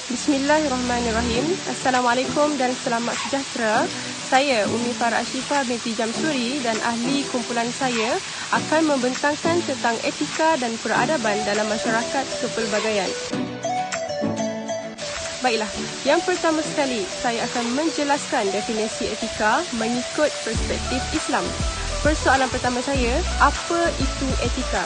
Bismillahirrahmanirrahim. Assalamualaikum dan selamat sejahtera. Saya Umi Farah Ashifah binti Jamsuri dan ahli kumpulan saya akan membentangkan tentang etika dan peradaban dalam masyarakat kepelbagaian. Baiklah, yang pertama sekali saya akan menjelaskan definisi etika mengikut perspektif Islam. Persoalan pertama saya, apa itu etika?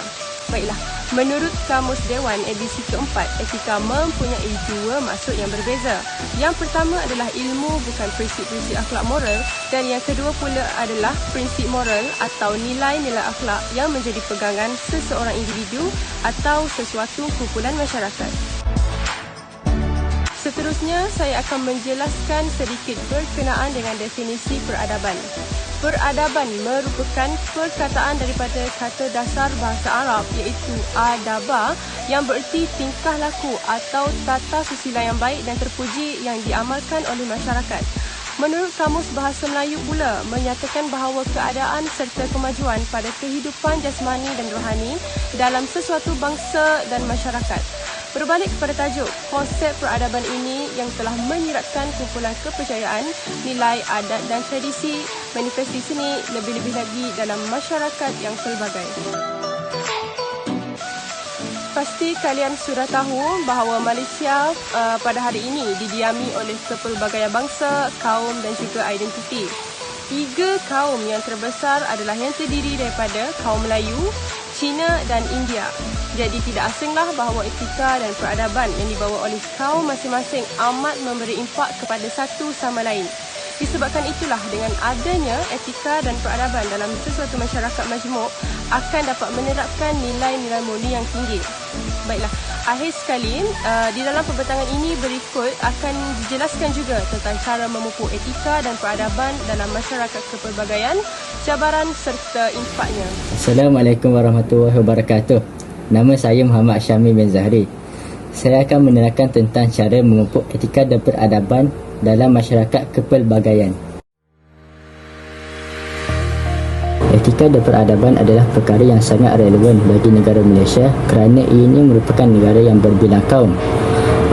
Baiklah, menurut Kamus Dewan edisi keempat, etika mempunyai dua maksud yang berbeza. Yang pertama adalah ilmu bukan prinsip-prinsip akhlak moral, dan yang kedua pula adalah prinsip moral atau nilai-nilai akhlak yang menjadi pegangan seseorang individu atau sesuatu kumpulan masyarakat. Seterusnya, saya akan menjelaskan sedikit berkenaan dengan definisi peradaban. Peradaban merupakan perkataan daripada kata dasar bahasa Arab iaitu adaba yang bererti tingkah laku atau tata susila yang baik dan terpuji yang diamalkan oleh masyarakat. Menurut Kamus Bahasa Melayu pula menyatakan bahawa keadaan serta kemajuan pada kehidupan jasmani dan rohani dalam sesuatu bangsa dan masyarakat. Berbalik kepada tajuk, konsep peradaban ini yang telah menyiratkan kumpulan kepercayaan, nilai, adat dan tradisi, manifesti seni, lebih-lebih lagi dalam masyarakat yang pelbagai. Pasti kalian sudah tahu bahawa Malaysia pada hari ini didiami oleh kepelbagaian bangsa, kaum dan juga identiti. Tiga kaum yang terbesar adalah yang terdiri daripada kaum Melayu, Cina dan India. Jadi tidak asinglah bahawa etika dan peradaban yang dibawa oleh kaum masing-masing amat memberi impak kepada satu sama lain. Disebabkan itulah dengan adanya etika dan peradaban dalam sesuatu masyarakat majmuk akan dapat menerapkan nilai-nilai mulia yang tinggi. Baiklah, akhir sekali di dalam pembentangan ini berikut akan dijelaskan juga tentang cara memupuk etika dan peradaban dalam masyarakat kepelbagaian, cabaran serta impaknya. Assalamualaikum warahmatullahi wabarakatuh. Nama saya Muhammad Syamil bin Zahri. Saya akan menerangkan tentang cara memupuk etika dan peradaban dalam masyarakat kepelbagaian. Etika dan peradaban adalah perkara yang sangat relevan bagi negara Malaysia kerana ini merupakan negara yang berbilang kaum.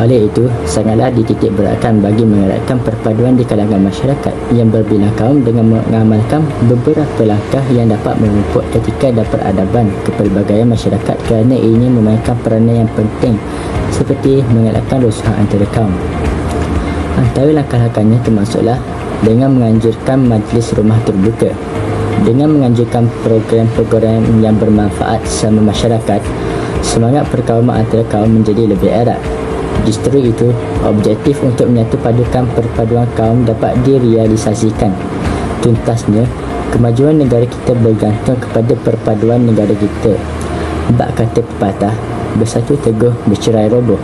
Oleh itu, sangatlah dititik beratkan bagi mengeratkan perpaduan di kalangan masyarakat yang berbilang kaum dengan mengamalkan beberapa langkah yang dapat memupuk etika dan peradaban kepelbagaian masyarakat kerana ini memainkan peranan yang penting seperti mengelakkan rusuhan antara kaum. Antara langkah-langkahnya termasuklah dengan menganjurkan majlis rumah terbuka, dengan menganjurkan program-program yang bermanfaat sama masyarakat, semangat perkauman antara kaum menjadi lebih erat. Justru itu, objektif untuk menyatupadukan perpaduan kaum dapat direalisasikan. Tuntasnya, kemajuan negara kita bergantung kepada perpaduan negara kita. Bab kata pepatah, bersatu teguh, bercerai roboh.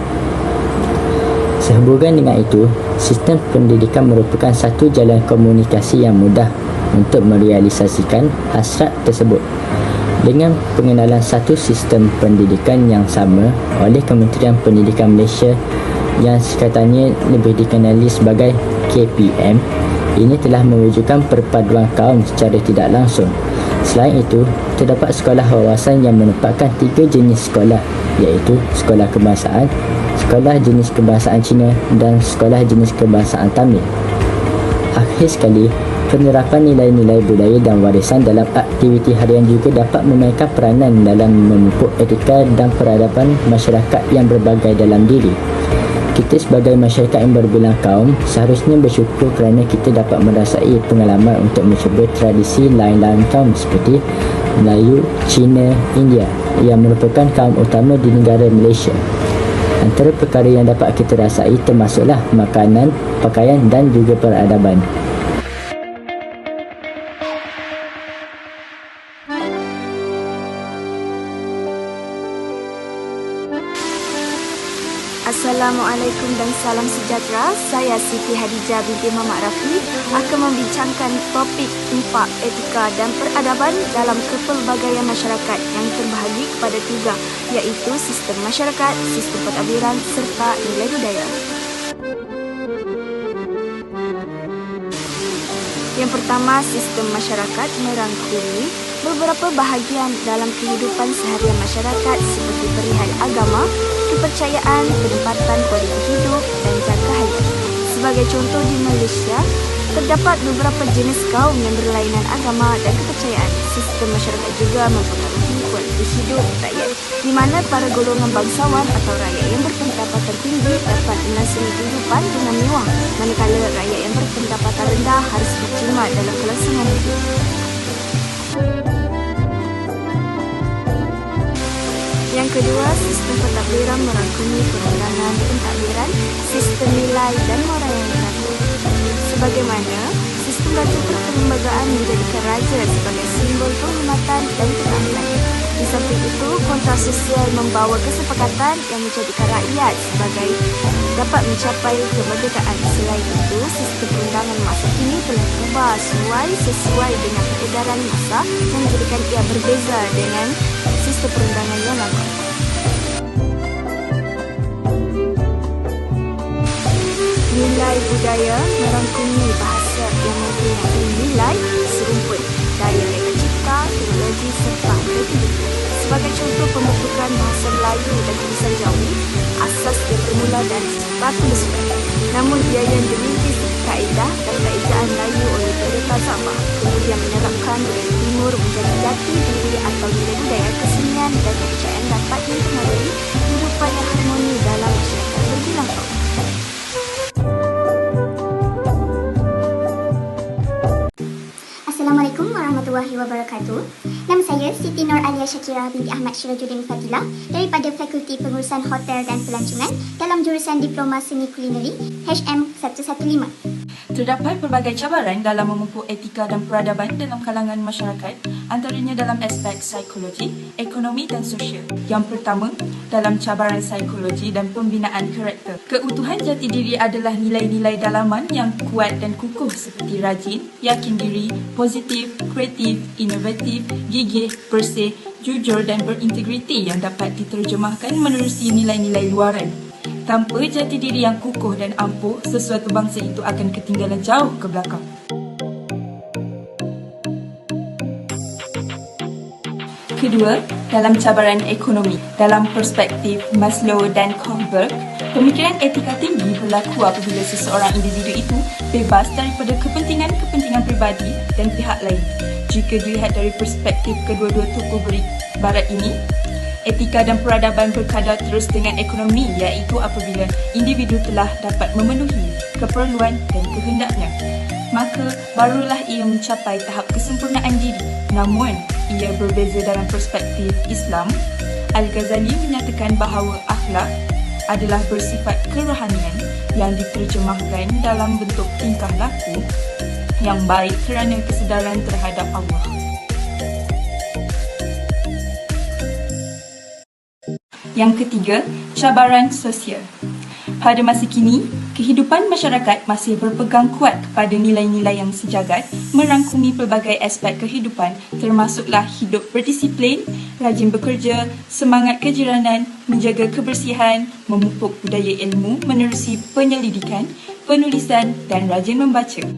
Sehubungan dengan itu, sistem pendidikan merupakan satu jalan komunikasi yang mudah untuk merealisasikan hasrat tersebut. Dengan pengenalan satu sistem pendidikan yang sama oleh Kementerian Pendidikan Malaysia yang singkatannya lebih dikenali sebagai KPM, ini telah mewujudkan perpaduan kaum secara tidak langsung. Selain itu, terdapat sekolah wawasan yang menempatkan tiga jenis sekolah iaitu sekolah kebangsaan, sekolah jenis kebangsaan Cina dan sekolah jenis kebangsaan Tamil. Akhir sekali, penerapan nilai-nilai budaya dan warisan dalam aktiviti harian juga dapat memainkan peranan dalam memupuk etika dan peradaban masyarakat yang berbagai dalam diri. Kita sebagai masyarakat yang berbilang kaum seharusnya bersyukur kerana kita dapat merasai pengalaman untuk mencuba tradisi lain-lain kaum seperti Melayu, Cina, India yang merupakan kaum utama di negara Malaysia. Antara perkara yang dapat kita rasai termasuklah makanan, pakaian dan juga peradaban. Assalamualaikum dan salam sejahtera. Saya Siti Hadijah binti Muhammad Rafi akan membincangkan topik impak etika dan peradaban dalam kepelbagaian masyarakat yang terbahagi kepada 3, iaitu sistem masyarakat, sistem pentadbiran serta nilai budaya. Yang pertama, sistem masyarakat merangkumi beberapa bahagian dalam kehidupan seharian masyarakat seperti perihal agama, kepercayaan, penempatan kualiti hidup dan jangka hayat. Sebagai contoh, di Malaysia, terdapat beberapa jenis kaum yang berlainan agama dan kepercayaan. Sistem masyarakat juga mempengaruhi kualiti hidup rakyat, di mana para golongan bangsawan atau rakyat yang berpendapatan tinggi dapat menasihati kehidupan dengan mewah, manakala rakyat yang berpendapatan rendah harus berjimat dalam kelangsungan hidup. Yang kedua, sistem pentadbiran merangkumi perundangan pentadbiran, sistem nilai dan moral yang berlaku. Sebagaimana, sistem raja perlembagaan menjadikan raja sebagai simbol penghormatan dan keadilan. Di samping itu, kontrak sosial membawa kesepakatan yang menjadikan rakyat sebagai dapat mencapai kemerdekaan. Selain itu, sistem perundangan masa kini telah berubah sesuai dengan peredaran masa yang menjadikan ia berbeza dengan sistem perundangan yang lama. Nilai budaya merangkumi bahasa yang mempunyai nilai serumpun, daya reka cipta, teknologi serta kreativitas. Sebagai contoh, pembentukan bahasa Melayu dan tulisan Jawi, asas yang bermula dari sepatu bersurat. Namun ia yang dirintis kaedah dan keejaan Melayu oleh pendeta Zafar, kemudian menerapkan budaya timur menjadi jati diri atau nilai budaya, kesenian dan kepercayaan dapat mempengaruhi kehidupan yang harmoni dalam masyarakat berbilang tahun. Assalamualaikum warahmatullahi wabarakatuh. Nama saya Siti Nur Alia Syakira binti Ahmad Syirajuddin Fatilah daripada Fakulti Pengurusan Hotel dan Pelancongan dalam jurusan Diploma Seni Kulineri HM115. Terdapat pelbagai cabaran dalam memupuk etika dan peradaban dalam kalangan masyarakat, antaranya dalam aspek psikologi, ekonomi dan sosial. Yang pertama, dalam cabaran psikologi dan pembinaan karakter. Keutuhan jati diri adalah nilai-nilai dalaman yang kuat dan kukuh seperti rajin, yakin diri, positif, kreatif, inovatif, gigih, bersih, jujur dan berintegriti yang dapat diterjemahkan menerusi nilai-nilai luaran. Tanpa jati diri yang kukuh dan ampuh, sesuatu bangsa itu akan ketinggalan jauh ke belakang. Kedua, dalam cabaran ekonomi. Dalam perspektif Maslow dan Kohlberg, pemikiran etika tinggi berlaku apabila seseorang individu itu bebas daripada kepentingan-kepentingan pribadi dan pihak lain. Jika dilihat dari perspektif kedua-dua tokoh barat ini, etika dan peradaban berkadar terus dengan ekonomi, iaitu apabila individu telah dapat memenuhi keperluan dan kehendaknya, maka barulah ia mencapai tahap kesempurnaan diri. Namun, ia berbeza dalam perspektif Islam. Al-Ghazali menyatakan bahawa akhlak adalah bersifat kerohanian yang diterjemahkan dalam bentuk tingkah laku yang baik kerana kesedaran terhadap Allah. Yang ketiga, cabaran sosial. Pada masa kini, kehidupan masyarakat masih berpegang kuat kepada nilai-nilai yang sejagat, merangkumi pelbagai aspek kehidupan termasuklah hidup berdisiplin, rajin bekerja, semangat kejiranan, menjaga kebersihan, memupuk budaya ilmu menerusi penyelidikan, penulisan dan rajin membaca.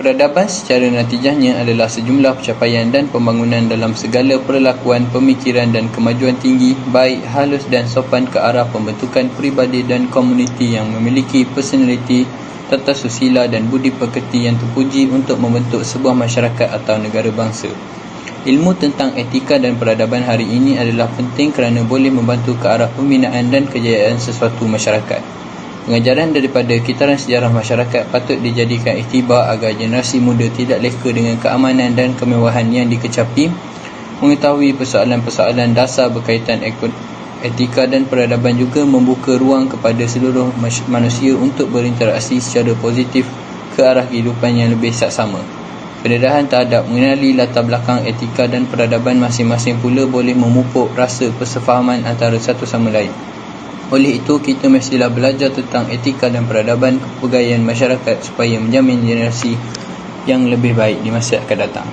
Peradaban secara natijahnya adalah sejumlah pencapaian dan pembangunan dalam segala perlakuan, pemikiran dan kemajuan tinggi, baik halus dan sopan ke arah pembentukan peribadi dan komuniti yang memiliki personaliti, tata susila dan budi pekerti yang terpuji untuk membentuk sebuah masyarakat atau negara bangsa. Ilmu tentang etika dan peradaban hari ini adalah penting kerana boleh membantu ke arah pembinaan dan kejayaan sesuatu masyarakat. Pengajaran daripada kitaran sejarah masyarakat patut dijadikan iktibar agar generasi muda tidak leka dengan keamanan dan kemewahan yang dikecapi, mengetahui persoalan-persoalan dasar berkaitan etika dan peradaban juga membuka ruang kepada seluruh manusia untuk berinteraksi secara positif ke arah kehidupan yang lebih saksama. Pendedahan terhadap mengenali latar belakang etika dan peradaban masing-masing pula boleh memupuk rasa persefahaman antara satu sama lain. Oleh itu, kita mestilah belajar tentang etika dan peradaban kepegawaian masyarakat supaya menjamin generasi yang lebih baik di masa akan datang.